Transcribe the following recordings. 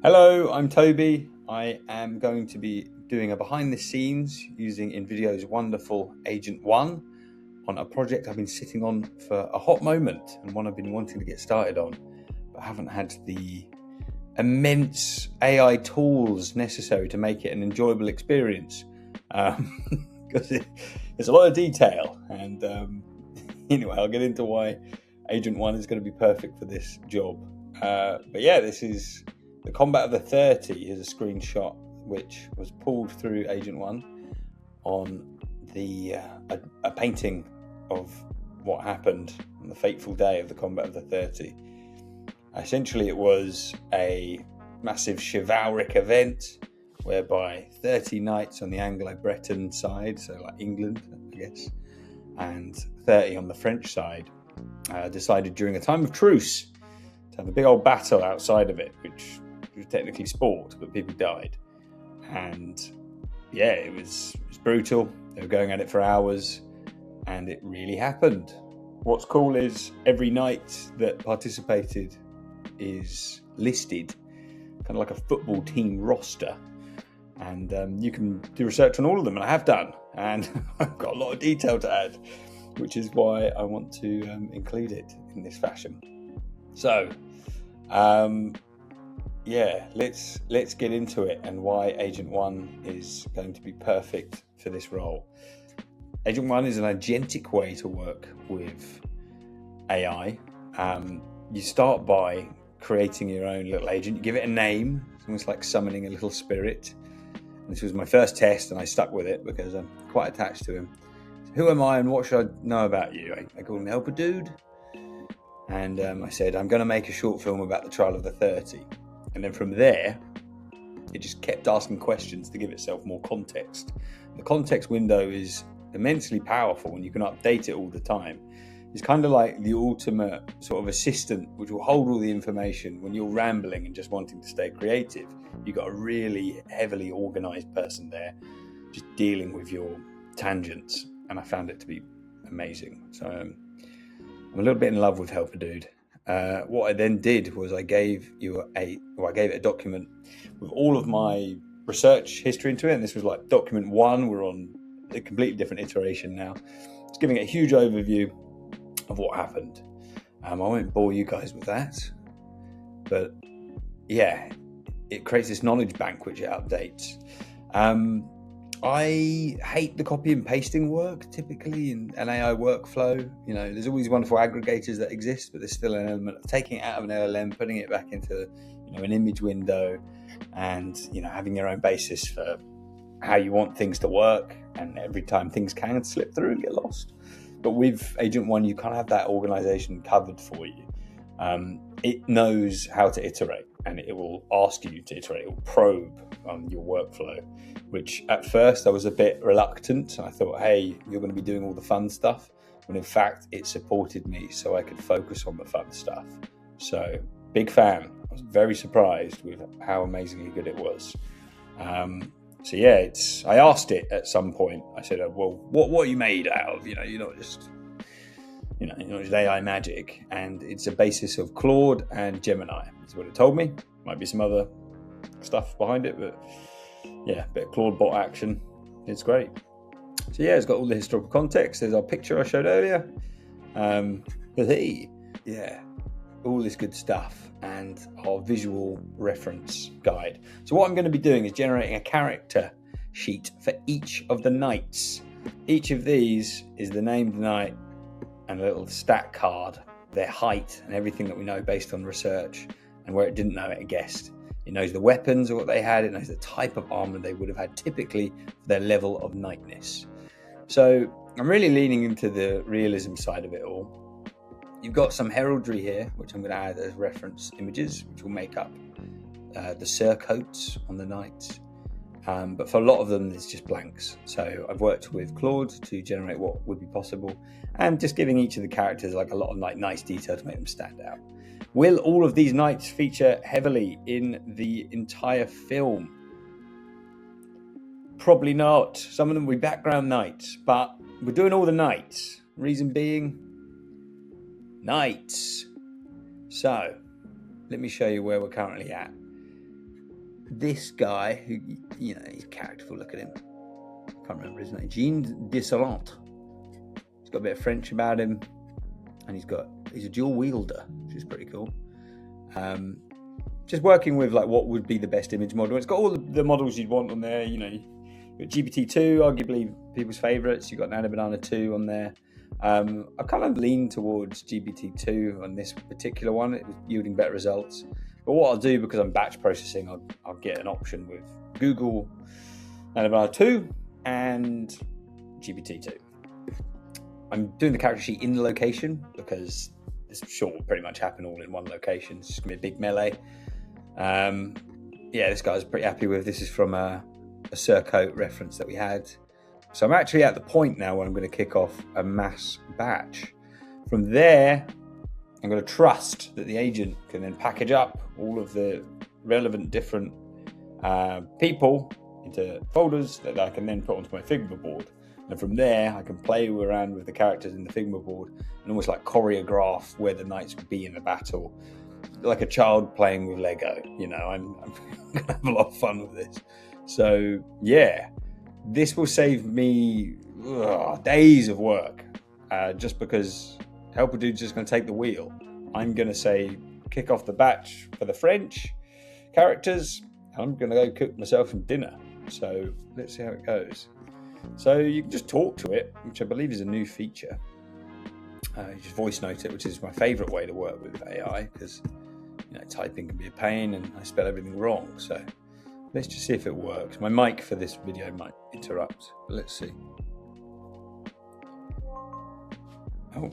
Hello, I'm Toby. I am going to be doing a behind the scenes using Invideo's wonderful Agent 1 on a project I've been sitting on for a hot moment and one I've been wanting to get started on, but haven't had the immense AI tools necessary to make it an enjoyable experience because there's a lot of detail. And anyway, I'll get into why Agent 1 is going to be perfect for this job. But yeah, this is the Combat of the 30 is a screenshot which was pulled through Agent 1 on a painting of what happened on the fateful day of the Combat of the 30. Essentially, it was a massive chivalric event whereby 30 knights on the Anglo-Breton side, so like England, I guess, and 30 on the French side decided during a time of truce to have a big old battle outside of it, which was technically sport, but people died. And yeah, it was brutal. They were going at it for hours, and it really happened. What's cool is every knight that participated is listed, kind of like a football team roster. And you can do research on all of them, and I have done. And I've got a lot of detail to add, which is why I want to include it in this fashion. So, yeah, let's get into it and why Agent 1 is going to be perfect for this role. Agent 1 is an agentic way to work with AI. You start by creating your own little agent. You give it a name. It's almost like summoning a little spirit. And this was my first test, and I stuck with it because I'm quite attached to him. So who am I and what should I know about you? I called him Helper Dude. And I said, I'm going to make a short film about the trial of the 30. And then from there, it just kept asking questions to give itself more context. The context window is immensely powerful, and you can update it all the time. It's kind of like the ultimate sort of assistant, which will hold all the information when you're rambling and just wanting to stay creative. You've got a really heavily organized person there, just dealing with your tangents. And I found it to be amazing. So I'm a little bit in love with Helper Dude. What I then did was I gave it a document with all of my research history into it. And this was like document 1. We're on a completely different iteration now. It's giving it a huge overview of what happened. I won't bore you guys with that, but yeah, it creates this knowledge bank which it updates. I hate the copy and pasting work typically in an AI workflow. You know, there's all these wonderful aggregators that exist, but there's still an element of taking it out of an LLM, putting it back into, an image window, and, having your own basis for how you want things to work. And every time things can slip through and get lost. But with Agent 1, you kind of have that organization covered for you. It knows how to iterate, and it will ask you to iterate. It will probe on your workflow, which at first I was a bit reluctant. I thought, hey, you're going to be doing all the fun stuff. When in fact, it supported me so I could focus on the fun stuff. So, big fan. I was very surprised with how amazingly good it was. So yeah, I asked it at some point. I said, well, what are you made out of? You're not just AI magic. And it's a basis of Claude and Gemini. That's what it told me. Might be some other stuff behind it, but yeah, a bit of Claude bot action. It's great. So yeah, it's got all the historical context. There's our picture I showed earlier. Yeah, all this good stuff, and our visual reference guide. So what I'm going to be doing is generating a character sheet for each of the knights. Each of these is the named knight and a little stat card, their height and everything that we know based on research, and where it didn't know it guessed. It knows the weapons or what they had. It knows the type of armor they would have had typically for their level of knightness. So I'm really leaning into the realism side of it all. You've got some heraldry here, which I'm going to add as reference images, which will make up the surcoats on the knights. But for a lot of them, it's just blanks. So I've worked with Claude to generate what would be possible, and just giving each of the characters like a lot of nice detail to make them stand out. Will all of these knights feature heavily in the entire film? Probably not. Some of them will be background knights, but we're doing all the knights. Reason being, knights. So let me show you where we're currently at. this guy, who, you know, he's characterful. Look at him. Can't remember his name. Jean Dissolante. He's got a bit of French about him, and he's a dual wielder, which is pretty cool. Just working with like what would be the best image model. It's got all the models you'd want on there. You know, you've got GPT-2, arguably people's favourites. You've got Nano Banana 2 on there. I kind of lean towards GPT-2 on this particular one. It was yielding better results. But what I'll do, because I'm batch processing, I'll get an option with Google Nano Banana 2 and GPT-2. I'm doing the character sheet in the location because this short will pretty much happen all in one location. It's just going to be a big melee. This guy's pretty happy with. This is from a Surcoat reference that we had. So I'm actually at the point now where I'm going to kick off a mass batch. From there, I'm going to trust that the agent can then package up all of the relevant different people into folders that I can then put onto my Figma board. And from there, I can play around with the characters in the Figma board and almost like choreograph where the knights would be in the battle, like a child playing with Lego. You know, I'm going to have a lot of fun with this. So yeah, this will save me days of work, just because Helper Dude's just going to take the wheel. I'm going to say kick off the batch for the French characters. I'm going to go cook myself some dinner. So let's see how it goes. So you can just talk to it, which I believe is a new feature. You just voice note it, which is my favourite way to work with AI, because typing can be a pain and I spell everything wrong. So let's just see if it works. My mic for this video might interrupt, but let's see. Oh,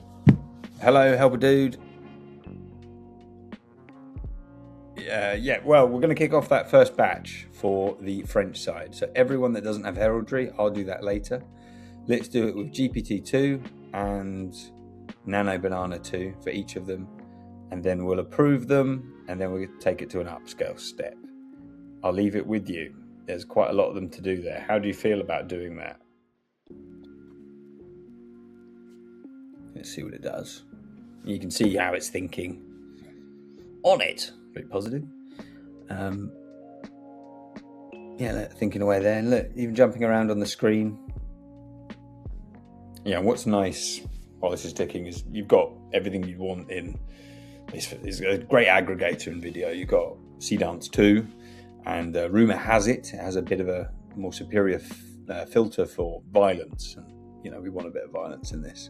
hello, Helper Dude. Well, we're going to kick off that first batch for the French side. So everyone that doesn't have heraldry, I'll do that later. Let's do it with GPT-2 and Nano Banana 2 for each of them. And then we'll approve them, and then we'll take it to an upscale step. I'll leave it with you. There's quite a lot of them to do there. How do you feel about doing that? Let's see what it does. You can see how it's thinking on it. Very positive. Thinking away there. And look, even jumping around on the screen. Yeah, what's nice while this is ticking is you've got everything you want in. It's a great aggregator in video. You've got Dance 2, and rumour has it has a bit of a more superior filter for violence. And, we want a bit of violence in this.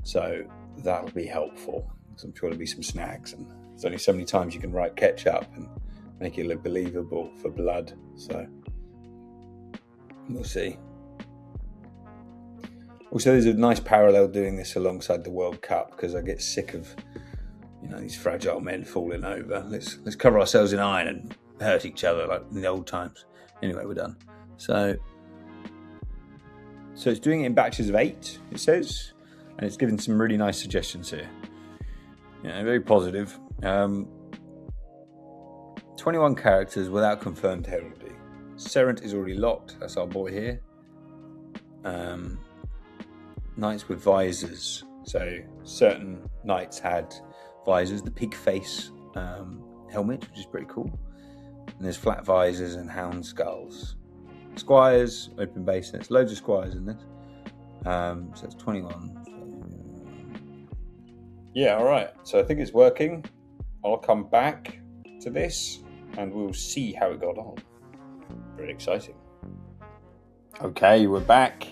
So that'll be helpful. I'm sure there'll be some snags, and there's only so many times you can write ketchup and make it look believable for blood. So we'll see. Also, there's a nice parallel doing this alongside the World Cup, because I get sick of these fragile men falling over. Let's cover ourselves in iron and hurt each other like in the old times. Anyway, we're done. So it's doing it in batches of 8, it says, and it's giving some really nice suggestions here. Very positive. 21 characters without confirmed heraldry. Serent is already locked. That's our boy here. Knights with visors. So certain knights had visors. The pig face helmet, which is pretty cool. And there's flat visors and hound skulls. Squires, open basins. Loads of squires in this. So it's 21. Yeah, all right. So I think it's working. I'll come back to this and we'll see how it got on. Very exciting. Okay, we're back.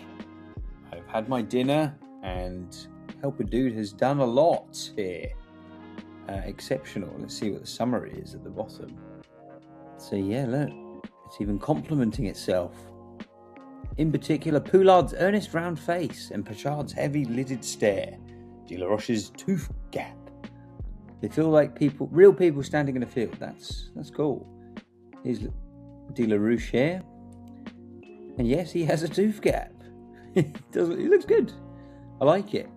I've had my dinner, and Helper Dude has done a lot here. Exceptional. Let's see what the summary is at the bottom. So yeah, look, it's even complimenting itself. In particular, Poulard's earnest round face and Pachard's heavy-lidded stare. De La Roche's tooth gap. They feel like real people standing in a field. That's cool. Here's De La Roche here. And yes, he has a tooth gap. He looks good. I like it.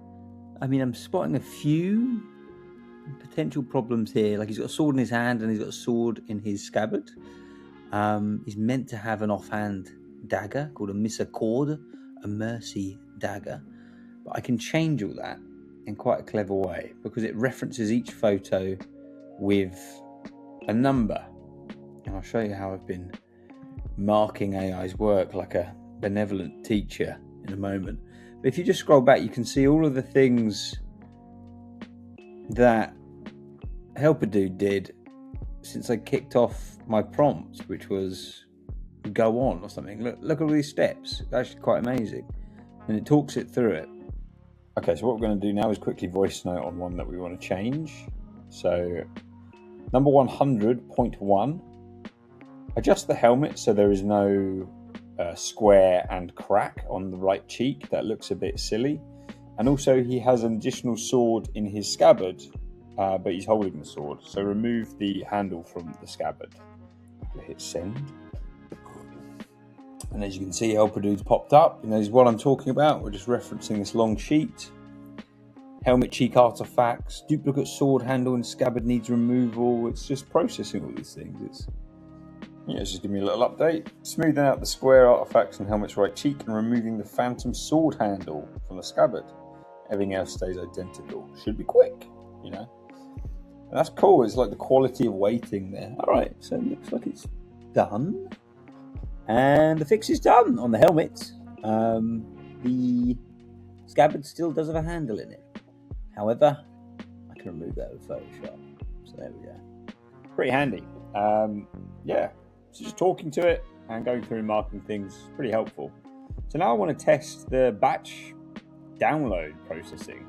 I mean, I'm spotting a few potential problems here. Like, he's got a sword in his hand and he's got a sword in his scabbard. He's meant to have an offhand dagger called a misericord, a mercy dagger. But I can change all that in quite a clever way, because it references each photo with a number. And I'll show you how I've been marking AI's work like a benevolent teacher in a moment. But if you just scroll back, you can see all of the things that Helper Dude did since I kicked off my prompt, which was go on or something. Look at all these steps. It's actually quite amazing. And it talks it through it. Okay, so what we're going to do now is quickly voice note on one that we want to change. So number 100.1, adjust the helmet so there is no square and crack on the right cheek. That looks a bit silly. And also he has an additional sword in his scabbard, but he's holding the sword. So remove the handle from the scabbard. Hit send. And as you can see, Helper Dude's popped up. He knows what I'm talking about. We're just referencing this long sheet. Helmet cheek artifacts, duplicate sword handle and scabbard needs removal. It's just processing all these things. It's just giving me a little update. Smoothing out the square artifacts on helmet's right cheek and removing the phantom sword handle from the scabbard. Everything else stays identical. Should be quick, And that's cool. It's like the quality of waiting there. All right, so it looks like it's done. And the fix is done on the helmet. The scabbard still does have a handle in it. However, I can remove that with Photoshop. So there we go. Pretty handy. So just talking to it and going through and marking things is pretty helpful. So now I want to test the batch download processing.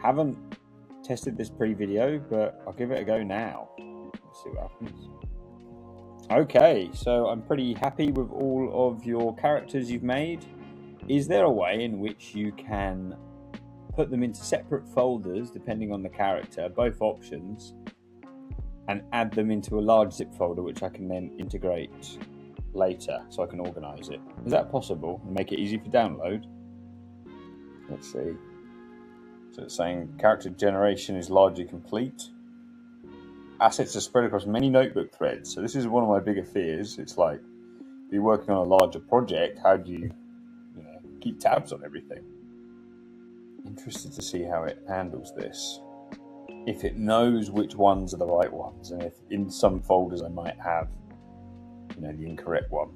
Haven't tested this pre-video, but I'll give it a go now. Let's see what happens. Okay, so I'm pretty happy with all of your characters you've made. Is there a way in which you can put them into separate folders depending on the character, both options, and add them into a large zip folder which I can then integrate later so I can organize it? Is that possible and make it easy for download? Let's see. So it's saying character generation is largely complete. Assets are spread across many notebook threads. So this is one of my bigger fears. It's like, if you're working on a larger project, how do you keep tabs on everything? Interested to see how it handles this. If it knows which ones are the right ones, and if in some folders I might have, the incorrect one.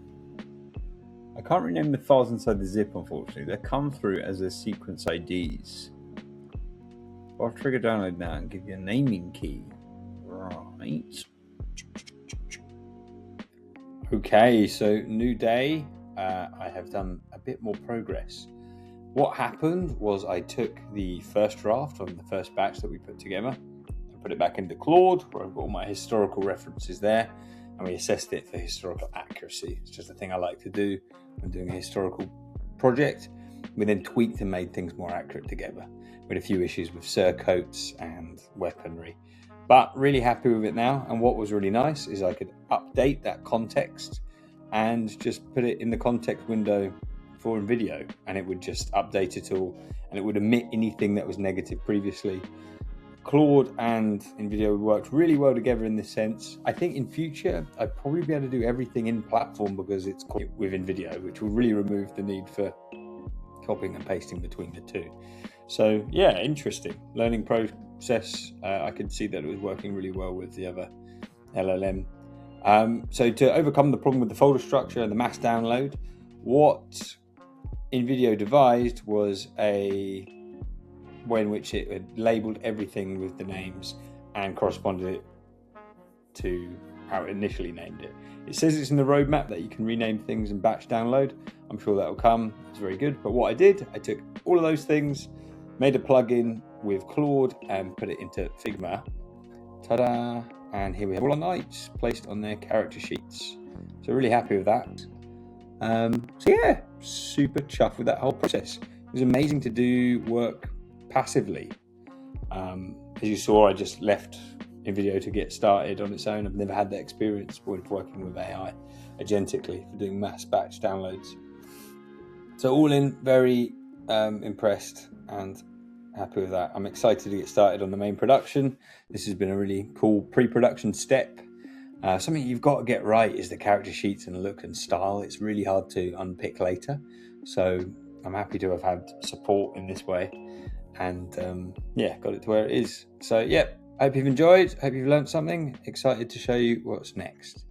I can't rename the files inside the zip, unfortunately. They come through as a sequence IDs. I'll trigger download now and give you a naming key. Right. Okay, so new day. I have done a bit more progress. What happened was I took the first draft of the first batch that we put together and put it back into Claude, where I've got all my historical references there, and we assessed it for historical accuracy. It's just a thing I like to do when doing a historical project. We then tweaked and made things more accurate together. We had a few issues with surcoats and weaponry, but really happy with it now. And what was really nice is I could update that context and just put it in the context window for Invideo, and it would just update it all, and it would omit anything that was negative previously. Claude and Invideo worked really well together in this sense. I think in future I'd probably be able to do everything in platform because it's with Invideo, which will really remove the need for copying and pasting between the two. So yeah, interesting learning process. I could see that it was working really well with the other LLM. So to overcome the problem with the folder structure and the mass download, what Invideo devised was a way in which it had labeled everything with the names and corresponded it to how it initially named it. It says it's in the roadmap that you can rename things and batch download. I'm sure that will come. It's very good. But what I did, I took all of those things, made a plugin with Claude and put it into Figma. Ta-da! And here we have all our knights placed on their character sheets. So really happy with that. So yeah, super chuffed with that whole process. It was amazing to do work passively. As you saw, I just left Invideo to get started on its own. I've never had that experience with working with AI agentically for doing mass batch downloads. So all in, very impressed and happy with that. I'm excited to get started on the main production. This has been a really cool pre-production step. Something you've got to get right is the character sheets and look and style. It's really hard to unpick later. So I'm happy to have had support in this way and got it to where it is. So yeah, hope you've enjoyed. Hope you've learned something. Excited to show you what's next.